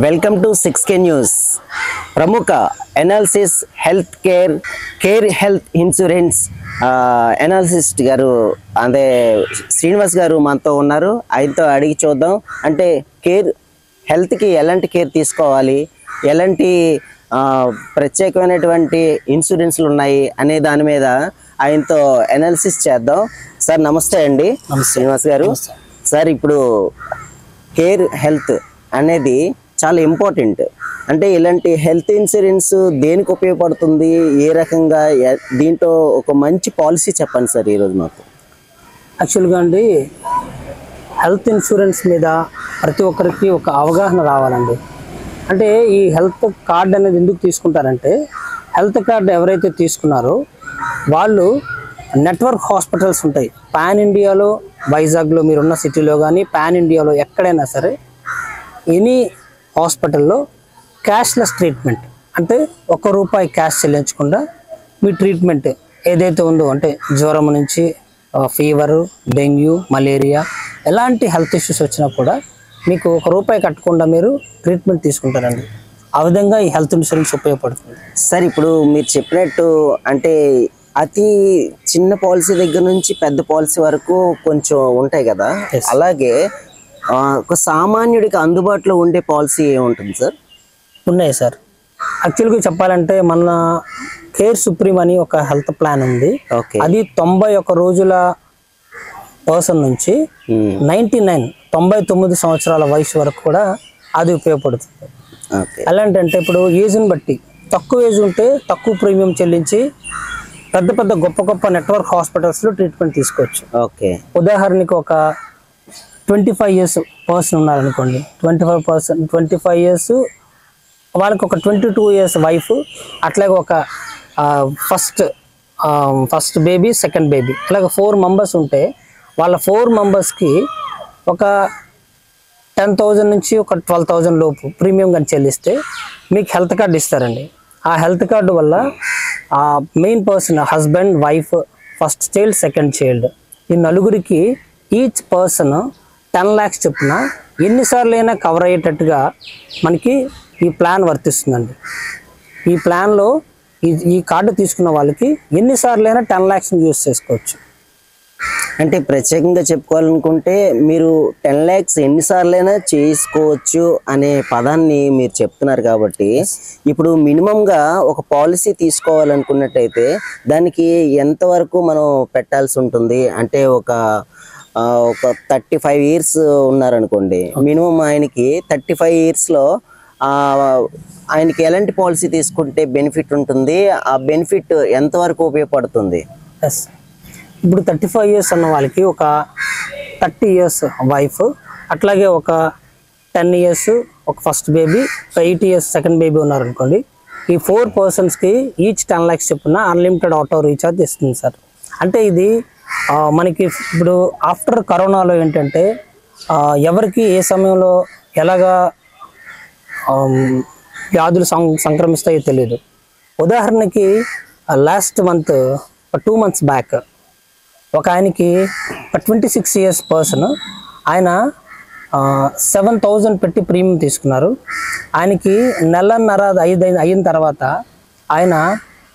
Welcome to 6K news. ప్రముఖ analysis health care health insurance analyst గారు అంటే శ్రీనివాస్ గారు మనతో ఉన్నారు. ఆయనతో అడిగి చూద్దాం. అంటే హెల్త్కి ఎలాంటి కేర్ తీసుకోవాలి, ఎలాంటి ప్రత్యేకమైనటువంటి ఇన్సూరెన్స్లు ఉన్నాయి అనే దాని మీద ఆయనతో ఎనాలిసిస్ చేద్దాం. సార్ నమస్తే అండి. శ్రీనివాస్ గారు. సార్ ఇప్పుడు కేర్ హెల్త్ అనేది చాలా ఇంపార్టెంట్. అంటే ఇలాంటి హెల్త్ ఇన్సూరెన్స్ దేనికి ఉపయోగపడుతుంది, ఏ రకంగా, దీంట్లో ఒక మంచి పాలసీ చెప్పండి సార్ ఈరోజు మాకు. యాక్చువల్గా అండి, హెల్త్ ఇన్సూరెన్స్ మీద ప్రతి ఒక్కరికి ఒక అవగాహన రావాలండి. అంటే ఈ హెల్త్ కార్డ్ అనేది ఎందుకు తీసుకుంటారంటే, హెల్త్ కార్డ్ ఎవరైతే తీసుకున్నారో వాళ్ళు నెట్వర్క్ హాస్పిటల్స్ ఉంటాయి పాన్ ఇండియాలో. వైజాగ్లో మీరున్న సిటీలో కానీ పాన్ ఇండియాలో ఎక్కడైనా సరే ఎనీ హాస్పిటల్లో క్యాష్లెస్ ట్రీట్మెంట్, అంటే ₹1 క్యాష్ చెల్లించకుండా మీ ట్రీట్మెంట్ ఏదైతే ఉందో, అంటే జ్వరం నుంచి ఫీవరు, డెంగ్యూ, మలేరియా, ఎలాంటి హెల్త్ ఇష్యూస్ వచ్చినా కూడా మీకు ₹1 కట్టకుండా మీరు ట్రీట్మెంట్ తీసుకుంటారండి. ఆ విధంగా ఈ హెల్త్ ఇన్సూరెన్స్ ఉపయోగపడుతుంది. సార్ ఇప్పుడు మీరు చెప్పినట్టు అంటే అతి చిన్న పాలసీ దగ్గర నుంచి పెద్ద పాలసీ వరకు కొంచెం ఉంటాయి కదా, అలాగే ఒక సామాన్యుడికి అందుబాటులో ఉండే పాలసీ ఏముంటుంది సార్? ఉన్నాయి సార్. యాక్చువల్గా చెప్పాలంటే మన కేర్ సుప్రీం అని ఒక హెల్త్ ప్లాన్ ఉంది. అది 91 రోజుల పర్సన్ నుంచి 99 సంవత్సరాల వయసు వరకు కూడా అది ఉపయోగపడుతుంది. ఎలాంటంటే ఇప్పుడు ఏజ్ని బట్టి తక్కువ ఏజ్ ఉంటే తక్కువ ప్రీమియం చెల్లించి పెద్ద గొప్ప నెట్వర్క్ హాస్పిటల్స్లో ట్రీట్మెంట్ తీసుకోవచ్చు. ఉదాహరణకి ఒక 25 ఇయర్స్ పర్సన్ ఉన్నారనుకోండి, 25 ఇయర్స్ వాళ్ళకి ఒక 22 ఇయర్స్ వైఫ్, అట్లాగే ఒక ఫస్ట్ బేబీ, సెకండ్ బేబీ, అలాగే 4 మెంబర్స్ ఉంటే వాళ్ళ 4 మెంబర్స్కి ఒక 10,000 నుంచి ఒక 12,000 లోపు ప్రీమియం కానీ చెల్లిస్తే మీకు హెల్త్ కార్డు ఇస్తారండి. ఆ హెల్త్ కార్డు వల్ల ఆ main person, husband, wife, first child, second child, ఈ నలుగురికి ఈచ్ పర్సన్ 10 lakhs చొప్పున ఎన్నిసార్లు అయినా కవర్ అయ్యేటట్టుగా మనకి ఈ ప్లాన్ వర్తిస్తుందండి. ఈ ప్లాన్లో ఈ కార్డు తీసుకున్న వాళ్ళకి ఎన్నిసార్లు అయినా 10 lakhs యూజ్ చేసుకోవచ్చు. అంటే ప్రత్యేకంగా చెప్పుకోవాలనుకుంటే మీరు 10 lakhs ఎన్నిసార్లైనా చేసుకోవచ్చు అనే పదాన్ని మీరు చెప్తున్నారు కాబట్టి, ఇప్పుడు మినిమంగా ఒక పాలసీ తీసుకోవాలనుకున్నట్టయితే దానికి ఎంతవరకు మనం పెట్టాల్సి ఉంటుంది? అంటే ఒక 35 ఇయర్స్ ఉన్నారనుకోండి, మినిమం ఆయనకి 35 ఇయర్స్లో ఆయనకి ఎలాంటి పాలసీ తీసుకుంటే బెనిఫిట్ ఉంటుంది, ఆ బెనిఫిట్ ఎంతవరకు ఉపయోగపడుతుంది? ఇప్పుడు 35 ఇయర్స్ అన్న వాళ్ళకి ఒక 30 ఇయర్స్ వైఫ్, అట్లాగే ఒక 10 ఇయర్స్ ఒక ఫస్ట్ బేబీ, ఒక 8 ఇయర్స్ సెకండ్ బేబీ ఉన్నారనుకోండి, ఈ 4 పర్సన్స్కి ఈచ్ 10 lakhs చొప్పున అన్లిమిటెడ్ ఆటో రీఛార్జ్ ఇస్తుంది సార్. అంటే ఇది మనకి ఇప్పుడు ఆఫ్టర్ కరోనాలో ఏంటంటే ఎవరికి ఏ సమయంలో ఎలాగా వ్యాధులు సంక్రమిస్తాయో తెలియదు. ఉదాహరణకి లాస్ట్ మంత్ 2 months బ్యాక్ ఒక ఆయనకి 26 ఇయర్స్ పర్సన్, ఆయన 7,000 పెట్టి ప్రీమియం తీసుకున్నారు. ఆయనకి నెలన్నర అయిన తర్వాత ఆయన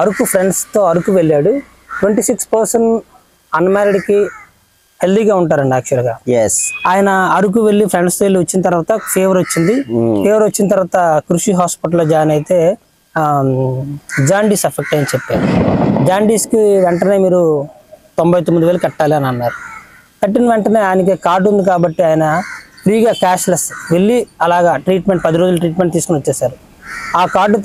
అరకు ఫ్రెండ్స్తో అరకు వెళ్ళాడు. 26% అన్మ్యారీడ్కి హెల్దీగా ఉంటారండి. యాక్చువల్గా ఆయన అరకు వెళ్ళి ఫ్రెండ్స్తో వెళ్ళి వచ్చిన తర్వాత ఫీవర్ వచ్చింది. ఫీవర్ వచ్చిన తర్వాత కృషి హాస్పిటల్లో జాయిన్ అయితే జాండీస్ ఎఫెక్ట్ అని చెప్పారు. జాండీస్కి వెంటనే మీరు 99,000 కట్టాలి అని అన్నారు. కట్టిన వెంటనే ఆయనకి కార్డు ఉంది కాబట్టి ఆయన ఫ్రీగా క్యాష్లెస్ వెళ్ళి అలాగా ట్రీట్మెంట్ 10 రోజులు ట్రీట్మెంట్ తీసుకుని వచ్చేసారు. ఆ కార్డు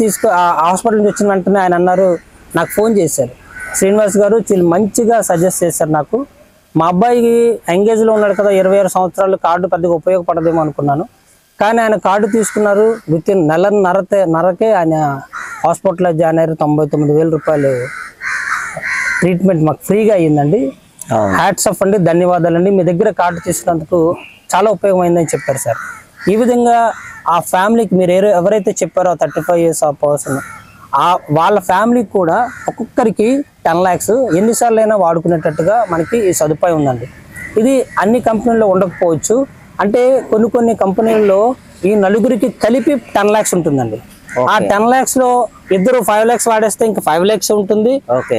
ఆ హాస్పిటల్ నుంచి వచ్చిన వెంటనే ఆయన అన్నారు, నాకు ఫోన్ చేశారు, శ్రీనివాస్ గారు మంచిగా సజెస్ట్ చేశారు నాకు. మా అబ్బాయికి ఎంగేజ్లో ఉన్నాడు కదా, 26 సంవత్సరాలు, కార్డు పెద్దగా ఉపయోగపడదేమో అనుకున్నాను. కానీ ఆయన కార్డు తీసుకున్నారు. విత్ ఇన్ నెలన్నరకే ఆయన హాస్పిటల్లో జాయిన్ అయ్యారు. 99,000 రూపాయలు ట్రీట్మెంట్ మాకు ఫ్రీగా అయ్యిందండి. హ్యాట్స్ ఆఫ్ అండి, ధన్యవాదాలండి, మీ దగ్గర కార్డు తీసుకున్నందుకు చాలా ఉపయోగమైందని చెప్పారు సార్. ఈ విధంగా ఆ ఫ్యామిలీకి మీరు ఎవరైతే చెప్పారో 35 ఇయర్స్ ఆ పర్సన్, వాళ్ళ ఫ్యామిలీకి కూడా ఒక్కొక్కరికి 10 lakhs ఎన్నిసార్లు అయినా వాడుకునేటట్టుగా మనకి ఈ సదుపాయం ఉందండి. ఇది అన్ని కంపెనీల్లో ఉండకపోవచ్చు. అంటే కొన్ని కంపెనీల్లో ఈ నలుగురికి కలిపి 10 lakhs ఉంటుందండి. ఆ 10 lakhs లో ఇద్దరు 5 lakhs వాడేస్తే ఇంకా 5 lakhs ఉంటుంది.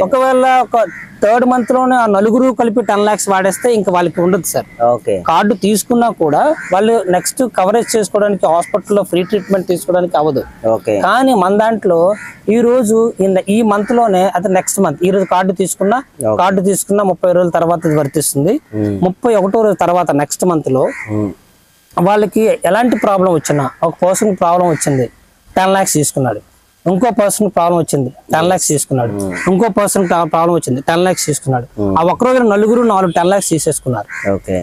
ఒకవేళ ఒక 3rd month లోనే ఆ నలుగురు కలిపి 10 lakhs వాడేస్తే ఇంకా వాళ్ళకి ఉండదు సార్. కార్డు తీసుకున్నా కూడా వాళ్ళు నెక్స్ట్ కవరేజ్ చేసుకోవడానికి హాస్పిటల్లో ఫ్రీ ట్రీట్మెంట్ తీసుకోవడానికి అవ్వదు. కానీ మన దాంట్లో ఈ రోజు ఈ మంత్ లోనే అది నెక్స్ట్ మంత్ ఈ రోజు కార్డు తీసుకున్నా 30 రోజుల తర్వాత ఇది వర్తిస్తుంది. 31వ రోజు తర్వాత నెక్స్ట్ మంత్ లో వాళ్ళకి ఎలాంటి ప్రాబ్లం వచ్చినా, ఒక పర్సన్ ప్రాబ్లం వచ్చింది 10 lakhs తీసుకున్నాడు, ఇంకో పర్సన్ ప్రాబ్లం వచ్చింది 10 lakhs తీసుకున్నాడు, ఇంకో పర్సన్ ప్రాబ్లం వచ్చింది 10 lakhs తీసుకున్నాడు. ఆ ఒక్క రోజున నలుగురు 10 lakhs తీసేసుకున్నారు.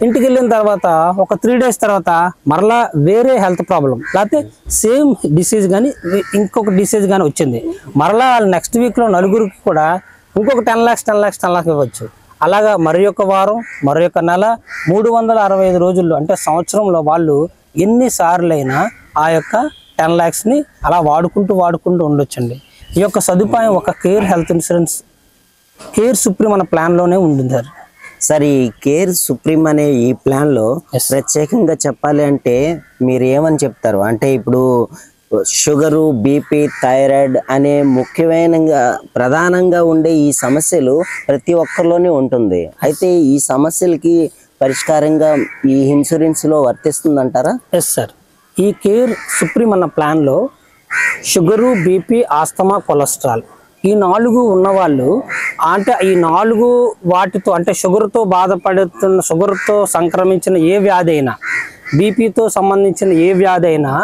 ఇంటికి వెళ్ళిన తర్వాత ఒక 3 days తర్వాత మరలా వేరే హెల్త్ ప్రాబ్లం లేకపోతే సేమ్ డిసీజ్ కానీ ఇంకొక డిసీజ్ కానీ వచ్చింది. మరలా నెక్స్ట్ వీక్ లో నలుగురికి కూడా ఇంకొక 10 lakhs ఇవ్వచ్చు. అలాగా మరి ఒక వారం, మరి ఒక నెల, 365 రోజుల్లో అంటే సంవత్సరంలో వాళ్ళు ఎన్నిసార్లైనా ఆ యొక్క 10 lakhs ని అలా వాడుకుంటూ ఉండొచ్చండి. ఈ యొక్క సదుపాయం ఒక care health insurance care supreme అనే ప్లాన్ లోనే ఉంటుంది సార్. సార్ ఈ కేర్ సుప్రీం అనే ఈ ప్లాన్ లో ప్రత్యేకంగా చెప్పాలి అంటే మీరు ఏమని చెప్తారు? అంటే ఇప్పుడు షుగరు, బీపీ, థైరాయిడ్ అనే ప్రధానంగా ఉండే ఈ సమస్యలు ప్రతి ఒక్కరిలోనే ఉంటుంది. అయితే ఈ సమస్యలకి పరిష్కారంగా ఈ ఇన్సూరెన్స్ లో వర్తిస్తుందంటారా? Yes sir. ఈ కేర్ సుప్రీం అన్న ప్లాన్ లో షుగరు, బీపీ, ఆస్తమా, కొలెస్ట్రాల్ ఈ 4 ఉన్నవాళ్ళు అంటే ఈ 4 వాటితో అంటే షుగర్తో బాధపడుతున్న, షుగర్తో సంక్రమించిన ఏ వ్యాధి అయినా, బీపీతో సంబంధించిన ఏ వ్యాధి అయినా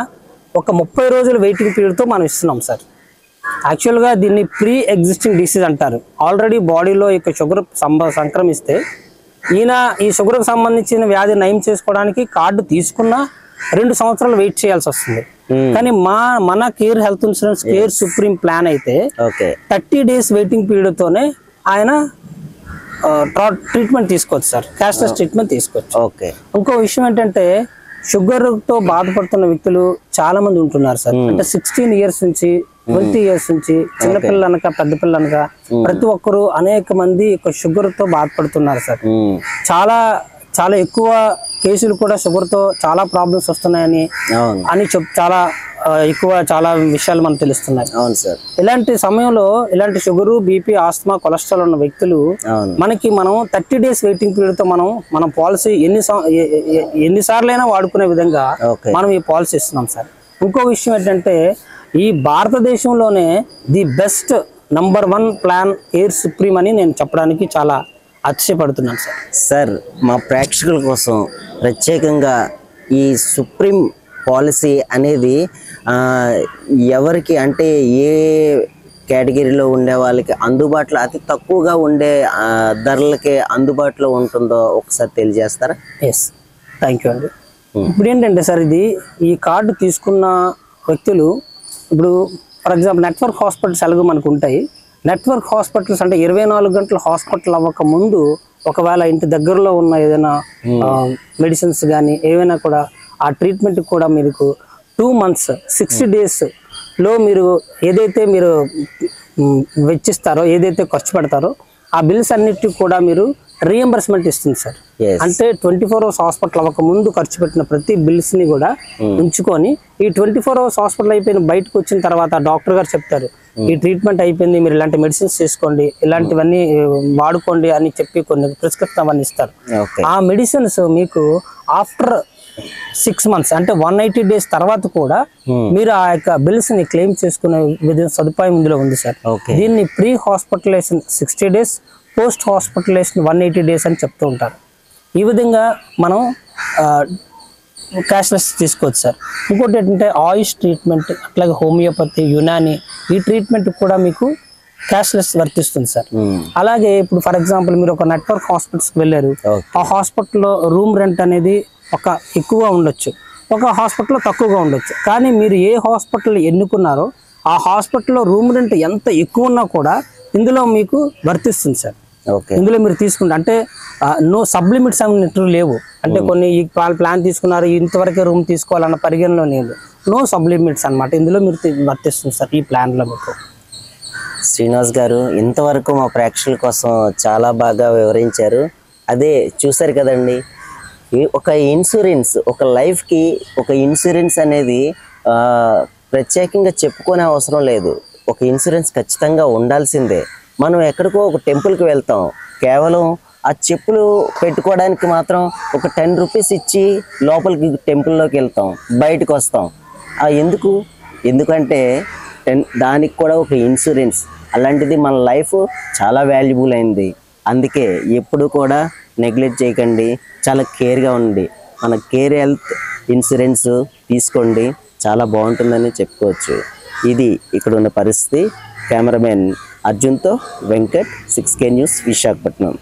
ఒక 30 రోజుల వెయిటింగ్ పీరియడ్తో మనం ఇస్తున్నాం సార్. యాక్చువల్గా దీన్ని ప్రీ ఎగ్జిస్టింగ్ డిసీజ్ అంటారు. ఆల్రెడీ బాడీలో ఇక షుగర్ సంక్రమిస్తే ఈ షుగర్కి సంబంధించిన వ్యాధి నయం చేసుకోవడానికి కార్డు తీసుకున్నా 2 సంవత్సరాలు వెయిట్ చేయాల్సి వస్తుంది. కానీ మన care health insurance care supreme plan అయితే 30 days వెయిటింగ్ పీరియడ్ తోనే ఆయన ట్రీట్మెంట్ తీసుకోవచ్చు సార్. క్యాష్లెస్ ట్రీట్మెంట్ తీసుకోవచ్చు. ఇంకో విషయం ఏంటంటే షుగర్ తో బాధపడుతున్న వ్యక్తులు చాలా మంది ఉంటున్నారు సార్. అంటే 16 years నుంచి 20 years నుంచి చిన్నపిల్లలు అనక పెద్ద పిల్లలు అనక ప్రతి ఒక్కరు అనేక మంది షుగర్ తో బాధపడుతున్నారు సార్. చాలా ఎక్కువ కేసులు కూడా షుగర్ తో చాలా ప్రాబ్లమ్స్ వస్తున్నాయని చాలా విషయాలు మనకు తెలుస్తున్నాయి. ఇలాంటి సమయంలో ఇలాంటి షుగరు, బీపీ, ఆస్తమా, కొలెస్ట్రాల్ ఉన్న వ్యక్తులు మనం 30 days వెయిటింగ్ పీరియడ్ తో మన పాలసీ ఎన్నిసార్లైనా వాడుకునే విధంగా మనం ఈ పాలసీ ఇస్తున్నాం సార్. ఇంకో విషయం ఏంటంటే ఈ భారతదేశంలోనే the best number 1 plan care supreme అని నేను చెప్పడానికి చాలా అతిశయపడుతున్నాను సార్. సార్ మా ప్రేక్షకుల కోసం ప్రత్యేకంగా ఈ సుప్రీం పాలసీ అనేది ఎవరికి అంటే ఏ కేటగిరీలో ఉండే వాళ్ళకి అందుబాటులో అతి తక్కువగా ఉండే ధరలకి అందుబాటులో ఉంటుందో ఒకసారి తెలియజేస్తారా? ఎస్, థ్యాంక్ యూ అండి. ఇప్పుడు ఏంటంటే సార్ ఈ కార్డు తీసుకున్న వ్యక్తులు ఇప్పుడు ఫర్ ఎగ్జాంపుల్ నెట్వర్క్ హాస్పిటల్స్ ఎలాగో మనకు ఉంటాయి. నెట్వర్క్ హాస్పిటల్స్ అంటే 24 గంటల హాస్పిటల్ అవ్వక ముందు ఒకవేళ ఇంటి దగ్గరలో ఉన్న ఏదైనా మెడిసిన్స్ కానీ ఏవైనా కూడా ఆ ట్రీట్మెంట్ కూడా మీకు 2 months 60 days లో మీరు ఏదైతే మీరు వెచ్చిస్తారో, ఏదైతే ఖర్చు పెడతారో ఆ బిల్స్ అన్నిటికీ కూడా మీరు రీఎంబర్స్మెంట్ ఇస్తుంది సార్. అంటే 24 hours హాస్పిటల్ అవ్వక ముందు ఖర్చు పెట్టిన ప్రతి బిల్స్ ని కూడా ఉంచుకొని ఈ 24 hours హాస్పిటల్ అయిపోయిన బయటకు వచ్చిన తర్వాత డాక్టర్ గారు చెప్తారు ఈ ట్రీట్మెంట్ అయిపోయింది, మీరు ఇలాంటి మెడిసిన్స్ తీసుకోండి, ఇలాంటివన్నీ వాడుకోండి అని చెప్పి కొన్ని ప్రిస్క్రిప్షన్ అవన్నీ ఇస్తారు. ఆ మెడిసిన్స్ మీకు ఆఫ్టర్ 6 months అంటే 180 days తర్వాత కూడా మీరు ఆ యొక్క బిల్స్ ని క్లెయిమ్ చేసుకునే సదుపాయం ఇందులో ఉంది సార్. దీన్ని pre hospitalization 60 days, post hospitalization 180 days అని చెప్తూ ఉంటారు. ఈ విధంగా మనం క్యాష్లెస్ తీసుకోవచ్చు సార్. ఇంకోటి ఏంటంటే ఆయుష్ ట్రీట్మెంట్, అట్లాగే హోమియోపతి, యునాని ఈ ట్రీట్మెంట్ కూడా మీకు క్యాష్లెస్ వర్తిస్తుంది సార్. అలాగే ఇప్పుడు ఫర్ ఎగ్జాంపుల్ మీరు ఒక నెట్వర్క్ హాస్పిటల్స్కి వెళ్ళారు, ఆ హాస్పిటల్లో రూమ్ రెంట్ అనేది ఎక్కువగా ఉండొచ్చు, ఒక హాస్పిటల్లో తక్కువగా ఉండొచ్చు. కానీ మీరు ఏ హాస్పిటల్ ఎన్నుకున్నారో ఆ హాస్పిటల్లో రూమ్ రెంట్ ఎంత ఎక్కువ ఉన్నా కూడా ఇందులో మీకు వర్తిస్తుంది సార్. ఇందులో మీరు తీసుకుంటే అంటే నో సబ్లిమిట్స్ అనేవి లేవు. అంటే కొన్ని ఈ ప్లాన్ తీసుకున్నారు ఇంతవరకే రూమ్ తీసుకోవాలన్న పరిగణలో లేదు. నో సబ్లిమిట్స్ అనమాట ఇందులో మీరు వర్తిస్తుంది సార్ ఈ ప్లాన్లో మీకు. శ్రీనివాస్ గారు ఇంతవరకు మా ప్రేక్షకుల కోసం చాలా బాగా వివరించారు. అదే చూసారు కదండి, ఒక ఇన్సూరెన్స్, ఒక లైఫ్కి ఒక ఇన్సూరెన్స్ అనేది ప్రత్యేకంగా చెప్పుకునే అవసరం లేదు. ఒక ఇన్సూరెన్స్ ఖచ్చితంగా ఉండాల్సిందే. మనం ఎక్కడికో ఒక టెంపుల్కి వెళ్తాం, కేవలం ఆ చెప్పులు పెట్టుకోవడానికి మాత్రం ఒక 10 రూపీస్ ఇచ్చి లోపలికి టెంపుల్లోకి వెళ్తాం, బయటకు వస్తాం. ఎందుకంటే దానికి కూడా ఒక ఇన్సూరెన్స్. అలాంటిది మన లైఫ్ చాలా వాల్యుబుల్ అయింది. అందుకే ఎప్పుడు కూడా నెగ్లెక్ట్ చేయకండి, చాలా కేర్గా ఉండి మన కేర్ హెల్త్ ఇన్సూరెన్స్ తీసుకోండి, చాలా బాగుంటుందని చెప్పుకోవచ్చు. ఇది ఇక్కడ ఉన్న పరిస్థితి. కెమెరామెన్ అర్జున్తో వెంకట్, 6K న్యూస్, విశాఖపట్నం.